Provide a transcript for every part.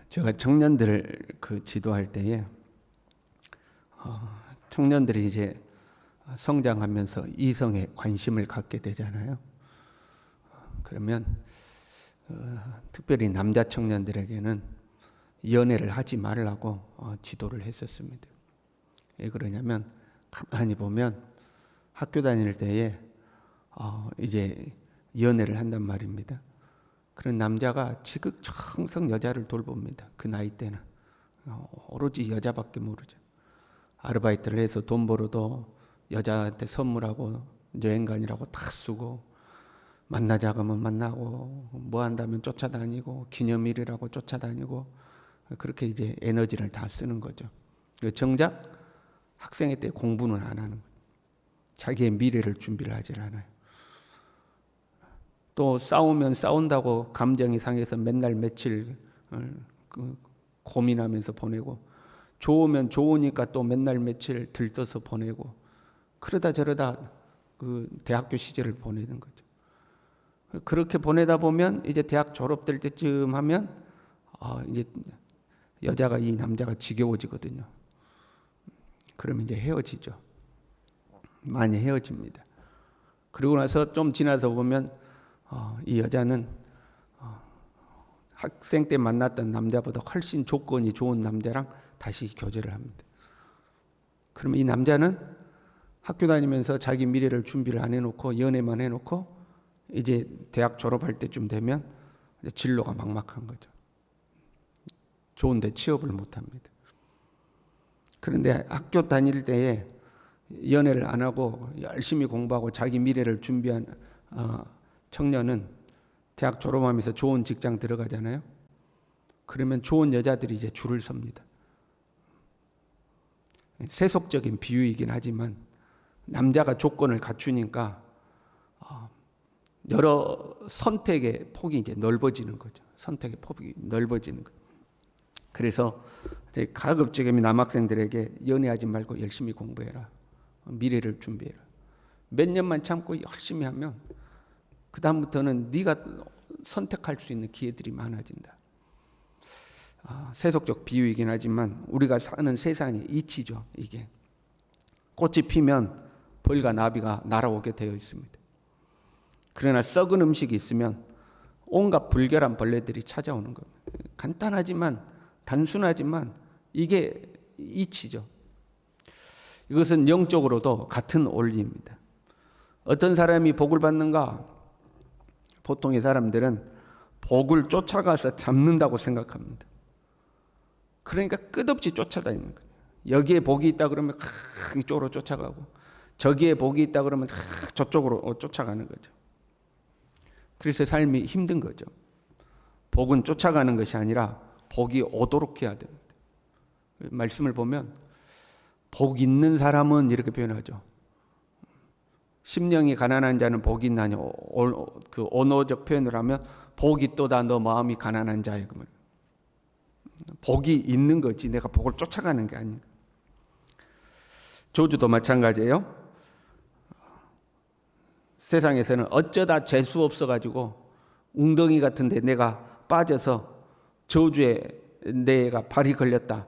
제가 청년들 지도할 때에 청년들이 이제 성장하면서 이성에 관심을 갖게 되잖아요. 그러면 특별히 남자 청년들에게는 연애를 하지 말라고 지도를 했었습니다. 왜 그러냐면 가만히 보면 학교 다닐 때에 이제 연애를 한단 말입니다. 그런 남자가 지극정성 여자를 돌봅니다. 그 나이 때는 오로지 여자밖에 모르죠. 아르바이트를 해서 돈 벌어도 여자한테 선물하고 여행 가니라고 다 쓰고, 만나자 그러면 만나고, 뭐 한다면 쫓아다니고, 기념일이라고 쫓아다니고, 그렇게 이제 에너지를 다 쓰는 거죠. 정작 학생회 때 공부는 안 하는 거예요. 자기의 미래를 준비를 하질 않아요. 또 싸우면 싸운다고 감정이 상해서 맨날 며칠 고민하면서 보내고, 좋으면 좋으니까 또 맨날 며칠 들떠서 보내고, 그러다 저러다 그 대학교 시절을 보내는 거죠. 그렇게 보내다 보면 이제 대학 졸업될 때쯤 하면 이제 여자가 이 남자가 지겨워지거든요. 그러면 이제 헤어지죠. 많이 헤어집니다. 그리고 나서 좀 지나서 보면 이 여자는 학생 때 만났던 남자보다 훨씬 조건이 좋은 남자랑 다시 교제를 합니다. 그러면 이 남자는 학교 다니면서 자기 미래를 준비를 안 해놓고 연애만 해놓고 이제 대학 졸업할 때쯤 되면 이제 진로가 막막한 거죠. 좋은데 취업을 못합니다. 그런데 학교 다닐 때에 연애를 안 하고 열심히 공부하고 자기 미래를 준비한 청년은 대학 졸업하면서 좋은 직장 들어가잖아요. 그러면 좋은 여자들이 이제 줄을 섭니다. 세속적인 비유이긴 하지만 남자가 조건을 갖추니까 여러 선택의 폭이 이제 넓어지는 거죠. 선택의 폭이 넓어지는 거죠. 그래서 가급적이면 남학생들에게 연애하지 말고 열심히 공부해라. 미래를 준비해라. 몇 년만 참고 열심히 하면 그 다음부터는 네가 선택할 수 있는 기회들이 많아진다. 세속적 비유이긴 하지만 우리가 사는 세상이 이치죠. 이게 꽃이 피면 벌과 나비가 날아오게 되어 있습니다. 그러나 썩은 음식이 있으면 온갖 불결한 벌레들이 찾아오는 겁니다. 간단하지만 단순하지만 이게 이치죠. 이것은 영적으로도 같은 원리입니다. 어떤 사람이 복을 받는가? 보통의 사람들은 복을 쫓아가서 잡는다고 생각합니다. 그러니까 끝없이 쫓아다니는 거예요. 여기에 복이 있다 그러면 이쪽으로 쫓아가고, 저기에 복이 있다 그러면 저쪽으로 쫓아가는 거죠. 그래서 삶이 힘든 거죠. 복은 쫓아가는 것이 아니라 복이 오도록 해야 됩니다. 말씀을 보면 복 있는 사람은 이렇게 표현하죠. 심령이 가난한 자는 복이 있나니, 그 언어적 표현을 하면 복이 있도다 너 마음이 가난한 자의 그 말. 복이 있는 거지 내가 복을 쫓아가는 게 아니에요. 저주도 마찬가지예요. 세상에서는 어쩌다 재수 없어가지고 웅덩이 같은데 내가 빠져서 저주에 내가 발이 걸렸다.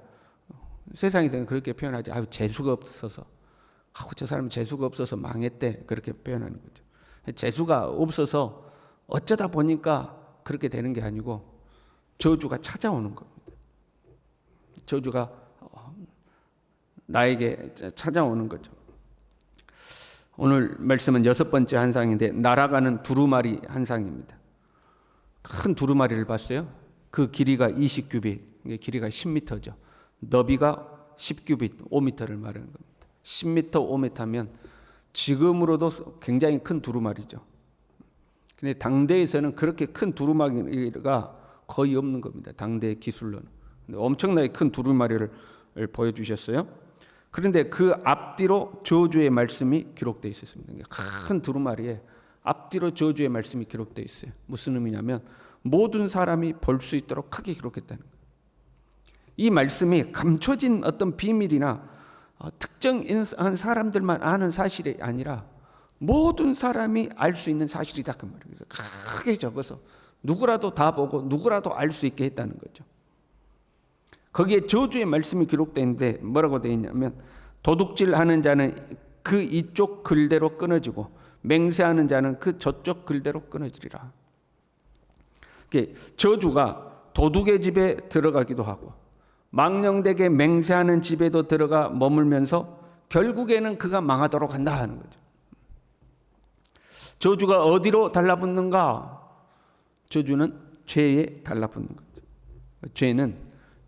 세상에서는 그렇게 표현하지. 재수가 없어서. 저 사람은 재수가 없어서 망했대. 그렇게 표현하는 거죠. 재수가 없어서 어쩌다 보니까 그렇게 되는 게 아니고 저주가 찾아오는 겁니다. 저주가 나에게 찾아오는 거죠. 오늘 말씀은 6번째 환상인데 날아가는 두루마리 환상입니다. 큰 두루마리를 봤어요. 그 길이가 20규빗, 길이가 10m죠. 너비가 10규빗, 5m를 말하는 겁니다. 10m, 5m면 지금으로도 굉장히 큰 두루마리죠. 근데 당대에서는 그렇게 큰 두루마리가 거의 없는 겁니다. 당대의 기술로는. 엄청나게 큰 두루마리를 보여주셨어요. 그런데 그 앞뒤로 저주의 말씀이 기록되어 있었습니다. 큰 두루마리에 앞뒤로 저주의 말씀이 기록되어 있어요. 무슨 의미냐면 모든 사람이 볼 수 있도록 크게 기록했다는 거예요. 이 말씀이 감춰진 어떤 비밀이나 특정한 사람들만 아는 사실이 아니라 모든 사람이 알 수 있는 사실이다 그 말이에요. 그래서 크게 적어서 누구라도 다 보고 누구라도 알 수 있게 했다는 거죠. 거기에 저주의 말씀이 기록되어 있는데 뭐라고 되어 있냐면 도둑질하는 자는 그 이쪽 글대로 끊어지고 맹세하는 자는 그 저쪽 글대로 끊어지리라. 저주가 도둑의 집에 들어가기도 하고 망령되게 맹세하는 집에도 들어가 머물면서 결국에는 그가 망하도록 한다 하는 거죠. 저주가 어디로 달라붙는가? 저주는 죄에 달라붙는 거죠. 죄는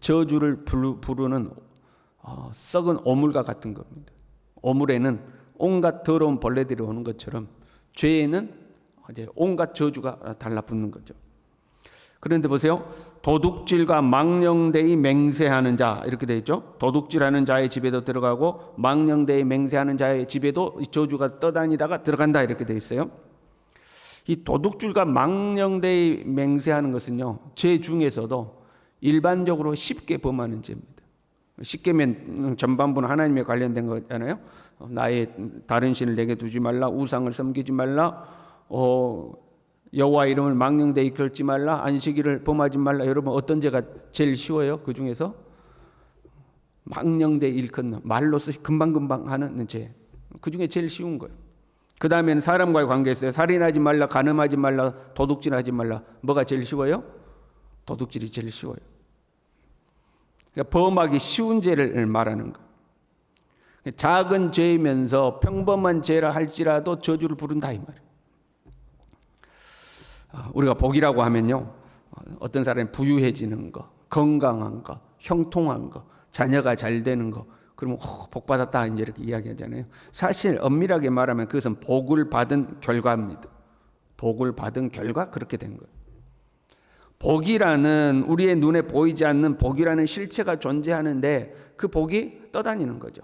저주를 부르는 썩은 오물과 같은 겁니다. 오물에는 온갖 더러운 벌레들이 오는 것처럼 죄에는 이제 온갖 저주가 달라붙는 거죠. 그런데 보세요. 도둑질과 망령되이 맹세하는 자 이렇게 되어 있죠. 도둑질하는 자의 집에도 들어가고 망령되이 맹세하는 자의 집에도 저주가 떠다니다가 들어간다 이렇게 되어 있어요. 이 도둑질과 망령되이 맹세하는 것은요, 죄 중에서도 일반적으로 쉽게 범하는 죄입니다. 십계명 전반부는 하나님에 관련된 거잖아요. 나의 다른 신을 내게 두지 말라, 우상을 섬기지 말라, 여호와 이름을 망령되이 걸지 말라, 안식일을 범하지 말라. 여러분 어떤 죄가 제일 쉬워요? 그 중에서 망령되이 일컫는 말로서 금방금방 하는 죄, 그 중에 제일 쉬운 거예요. 그 다음에는 사람과의 관계에서요. 살인하지 말라, 간음하지 말라, 도둑질하지 말라. 뭐가 제일 쉬워요? 도둑질이 제일 쉬워요. 그러니까 범하기 쉬운 죄를 말하는 거. 작은 죄이면서 평범한 죄라 할지라도 저주를 부른다 이 말이에요. 우리가 복이라고 하면요, 어떤 사람이 부유해지는 거, 건강한 거, 형통한 거, 자녀가 잘 되는 거, 그러면 복 받았다 이제 이렇게 이야기하잖아요. 사실 엄밀하게 말하면 그것은 복을 받은 결과입니다. 복을 받은 결과 그렇게 된 거예요. 복이라는 우리의 눈에 보이지 않는 복이라는 실체가 존재하는데 그 복이 떠다니는 거죠.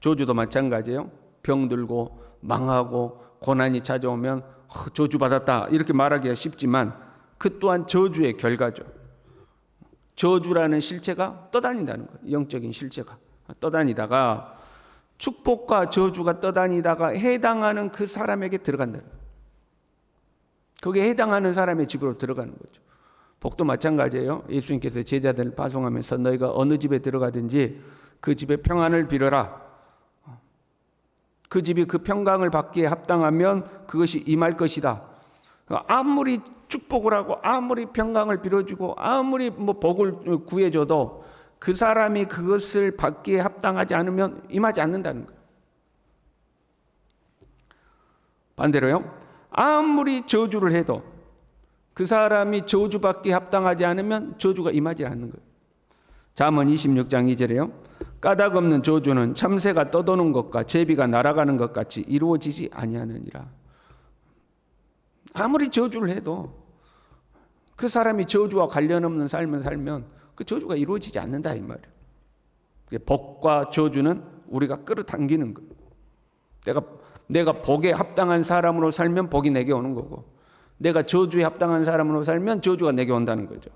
저주도 마찬가지예요. 병들고 망하고 고난이 찾아오면 저주받았다 이렇게 말하기가 쉽지만 그 또한 저주의 결과죠. 저주라는 실체가 떠다닌다는 거예요. 영적인 실체가 떠다니다가 축복과 저주가 떠다니다가 해당하는 그 사람에게 들어간다는 거예요. 거기에 해당하는 사람의 집으로 들어가는 거죠. 복도 마찬가지예요. 예수님께서 제자들을 파송하면서 너희가 어느 집에 들어가든지 그 집에 평안을 빌어라. 그 집이 그 평강을 받기에 합당하면 그것이 임할 것이다. 아무리 축복을 하고 아무리 평강을 빌어주고 아무리 복을 구해줘도 그 사람이 그것을 받기에 합당하지 않으면 임하지 않는다는 거예요. 반대로요. 아무리 저주를 해도 그 사람이 저주받기에 합당하지 않으면 저주가 임하지 않는 거예요. 잠언 26장 2절에요. 까닭 없는 저주는 참새가 떠도는 것과 제비가 날아가는 것 같이 이루어지지 아니하느니라. 아무리 저주를 해도 그 사람이 저주와 관련 없는 삶을 살면 그 저주가 이루어지지 않는다 이 말이에요. 복과 저주는 우리가 끌어당기는 거예요. 내가 복에 합당한 사람으로 살면 복이 내게 오는 거고 내가 저주에 합당한 사람으로 살면 저주가 내게 온다는 거죠.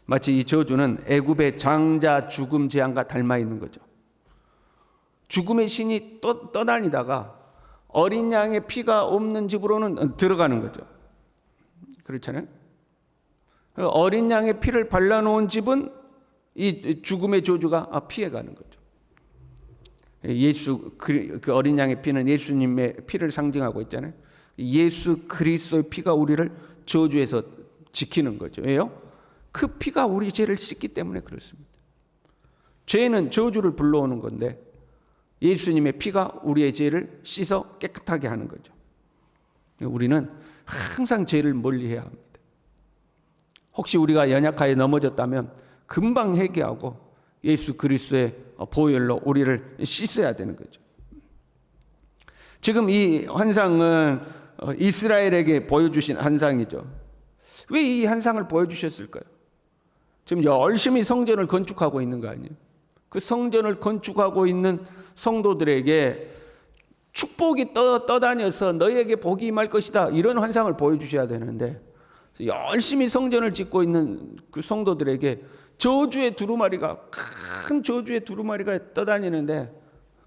마치 이 저주는 애굽의 장자 죽음 재앙과 닮아 있는 거죠. 죽음의 신이 떠다니다가 어린 양의 피가 없는 집으로는 들어가는 거죠. 그렇잖아요. 어린 양의 피를 발라놓은 집은 이 죽음의 저주가 피해가는 거죠. 그 어린 양의 피는 예수님의 피를 상징하고 있잖아요. 예수 그리스도의 피가 우리를 저주에서 지키는 거죠. 왜요? 그 피가 우리 죄를 씻기 때문에 그렇습니다. 죄는 저주를 불러오는 건데 예수님의 피가 우리의 죄를 씻어 깨끗하게 하는 거죠. 우리는 항상 죄를 멀리해야 합니다. 혹시 우리가 연약하에 넘어졌다면 금방 회개하고 예수 그리스도의 보혈로 우리를 씻어야 되는 거죠. 지금 이 환상은 이스라엘에게 보여주신 환상이죠. 왜 이 환상을 보여주셨을까요? 지금 열심히 성전을 건축하고 있는 거 아니에요? 그 성전을 건축하고 있는 성도들에게 축복이 떠다녀서 너희에게 복이 임할 것이다 이런 환상을 보여주셔야 되는데 열심히 성전을 짓고 있는 그 성도들에게 저주의 두루마리가 큰 저주의 두루마리가 떠다니는데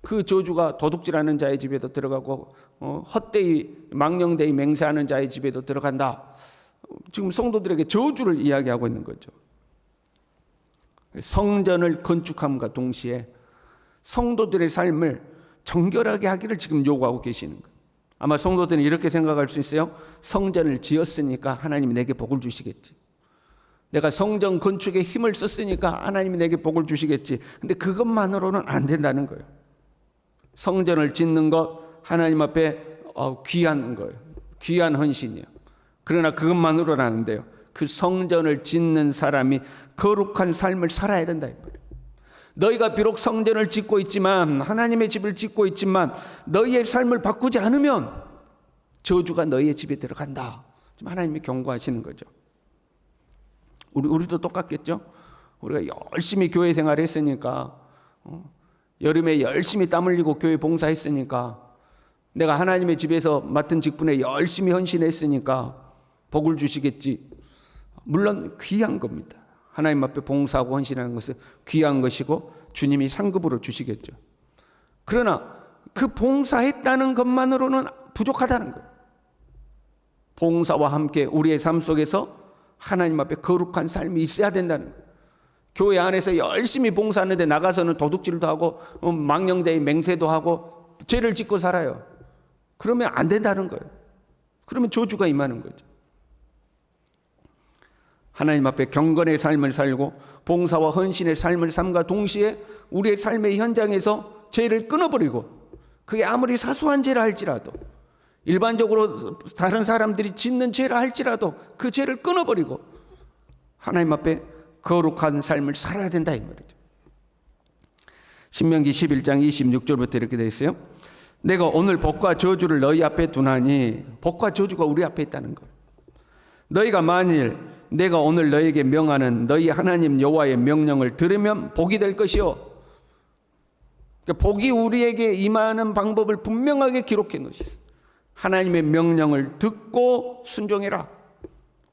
그 저주가 도둑질하는 자의 집에도 들어가고 헛되이 망령되이 맹세하는 자의 집에도 들어간다. 지금 성도들에게 저주를 이야기하고 있는 거죠. 성전을 건축함과 동시에 성도들의 삶을 정결하게 하기를 지금 요구하고 계시는 거예요. 아마 성도들은 이렇게 생각할 수 있어요. 성전을 지었으니까 하나님이 내게 복을 주시겠지. 내가 성전 건축에 힘을 썼으니까 하나님이 내게 복을 주시겠지. 근데 그것만으로는 안 된다는 거예요. 성전을 짓는 것 하나님 앞에 귀한 거예요. 귀한 헌신이에요. 그러나 그것만으로는 안 돼요. 그 성전을 짓는 사람이 거룩한 삶을 살아야 된다. 너희가 비록 성전을 짓고 있지만, 하나님의 집을 짓고 있지만 너희의 삶을 바꾸지 않으면 저주가 너희의 집에 들어간다. 지금 하나님이 경고하시는 거죠. 우리도 똑같겠죠. 우리가 열심히 교회 생활을 했으니까, 여름에 열심히 땀 흘리고 교회 봉사했으니까, 내가 하나님의 집에서 맡은 직분에 열심히 헌신했으니까 복을 주시겠지. 물론 귀한 겁니다. 하나님 앞에 봉사하고 헌신하는 것은 귀한 것이고 주님이 상급으로 주시겠죠. 그러나 그 봉사했다는 것만으로는 부족하다는 거예요. 봉사와 함께 우리의 삶 속에서 하나님 앞에 거룩한 삶이 있어야 된다는 거예요. 교회 안에서 열심히 봉사하는데 나가서는 도둑질도 하고 망령되이 맹세도 하고 죄를 짓고 살아요. 그러면 안 된다는 거예요. 그러면 저주가 임하는 거죠. 하나님 앞에 경건의 삶을 살고 봉사와 헌신의 삶을 삶과 동시에 우리의 삶의 현장에서 죄를 끊어버리고, 그게 아무리 사소한 죄라 할지라도, 일반적으로 다른 사람들이 짓는 죄라 할지라도 그 죄를 끊어버리고 하나님 앞에 거룩한 삶을 살아야 된다 이 말이죠. 신명기 11장 26절부터 이렇게 되어 있어요. 내가 오늘 복과 저주를 너희 앞에 두나니, 복과 저주가 우리 앞에 있다는 거예요. 너희가 만일 내가 오늘 너희에게 명하는 너희 하나님 여호와의 명령을 들으면 복이 될 것이요. 그러니까 복이 우리에게 임하는 방법을 분명하게 기록해 놓으셨어요. 하나님의 명령을 듣고 순종해라.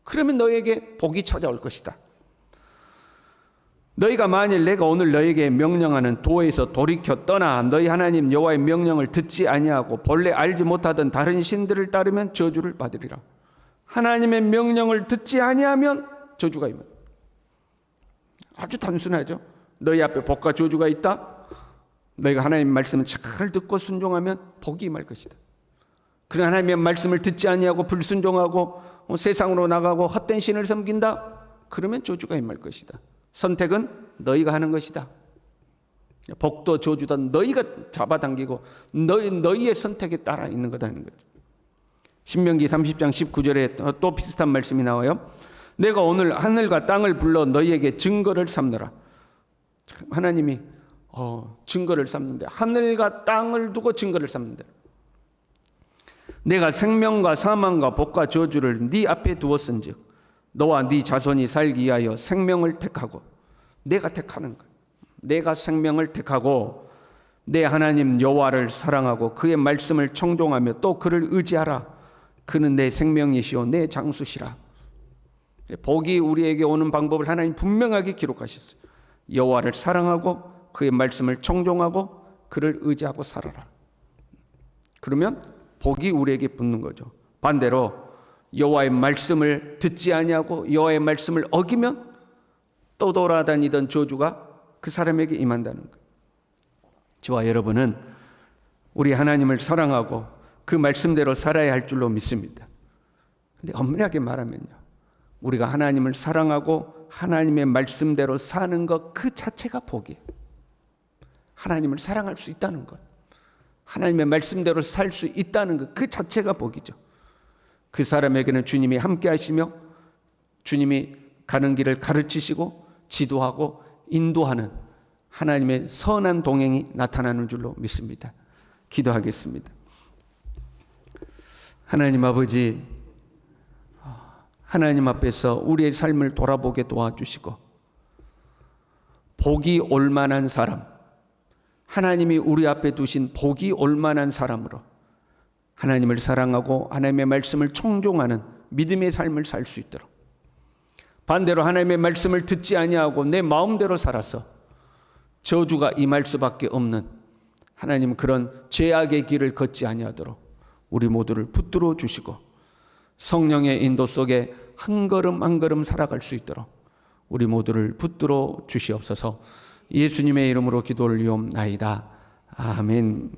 그러면 너희에게 복이 찾아올 것이다. 너희가 만일 내가 오늘 너희에게 명령하는 도에서 돌이켜 떠나 너희 하나님 여호와의 명령을 듣지 아니하고 본래 알지 못하던 다른 신들을 따르면 저주를 받으리라. 하나님의 명령을 듣지 아니하면 저주가 임한다. 아주 단순하죠. 너희 앞에 복과 저주가 있다. 너희가 하나님의 말씀을 잘 듣고 순종하면 복이 임할 것이다. 그러나 하나님의 말씀을 듣지 아니하고 불순종하고 세상으로 나가고 헛된 신을 섬긴다. 그러면 저주가 임할 것이다. 선택은 너희가 하는 것이다. 복도 저주도 너희가 잡아당기고 너희의 선택에 따라 있는 거다는 거죠. 신명기 30장 19절에 또 비슷한 말씀이 나와요. 내가 오늘 하늘과 땅을 불러 너희에게 증거를 삼느라. 하나님이 증거를 삼는데, 하늘과 땅을 두고 증거를 삼는데, 내가 생명과 사망과 복과 저주를 네 앞에 두었은즉 너와 네 자손이 살기 위하여 생명을 택하고, 내가 택하는 거야. 내가 생명을 택하고 내 하나님 여호와를 사랑하고 그의 말씀을 청종하며 또 그를 의지하라. 그는 내 생명이시오 내 장수시라. 복이 우리에게 오는 방법을 하나님 분명하게 기록하셨어요. 여호와를 사랑하고 그의 말씀을 청종하고 그를 의지하고 살아라. 그러면 복이 우리에게 붙는 거죠. 반대로 여호와의 말씀을 듣지 아니하고 여호와의 말씀을 어기면 또 돌아다니던 저주가 그 사람에게 임한다는 거예요. 저와 여러분은 우리 하나님을 사랑하고 그 말씀대로 살아야 할 줄로 믿습니다. 근데 엄밀하게 말하면요, 우리가 하나님을 사랑하고 하나님의 말씀대로 사는 것 그 자체가 복이에요. 하나님을 사랑할 수 있다는 것, 하나님의 말씀대로 살 수 있다는 것 그 자체가 복이죠. 그 사람에게는 주님이 함께 하시며 주님이 가는 길을 가르치시고 지도하고 인도하는 하나님의 선한 동행이 나타나는 줄로 믿습니다. 기도하겠습니다. 하나님 아버지, 하나님 앞에서 우리의 삶을 돌아보게 도와주시고 복이 올 만한 사람, 하나님이 우리 앞에 두신 복이 올 만한 사람으로 하나님을 사랑하고 하나님의 말씀을 청종하는 믿음의 삶을 살 수 있도록, 반대로 하나님의 말씀을 듣지 아니하고 내 마음대로 살아서 저주가 임할 수밖에 없는 하나님 그런 죄악의 길을 걷지 아니하도록 우리 모두를 붙들어 주시고 성령의 인도 속에 한 걸음 한 걸음 살아갈 수 있도록 우리 모두를 붙들어 주시옵소서. 예수님의 이름으로 기도를 올리옵나이다. 아멘.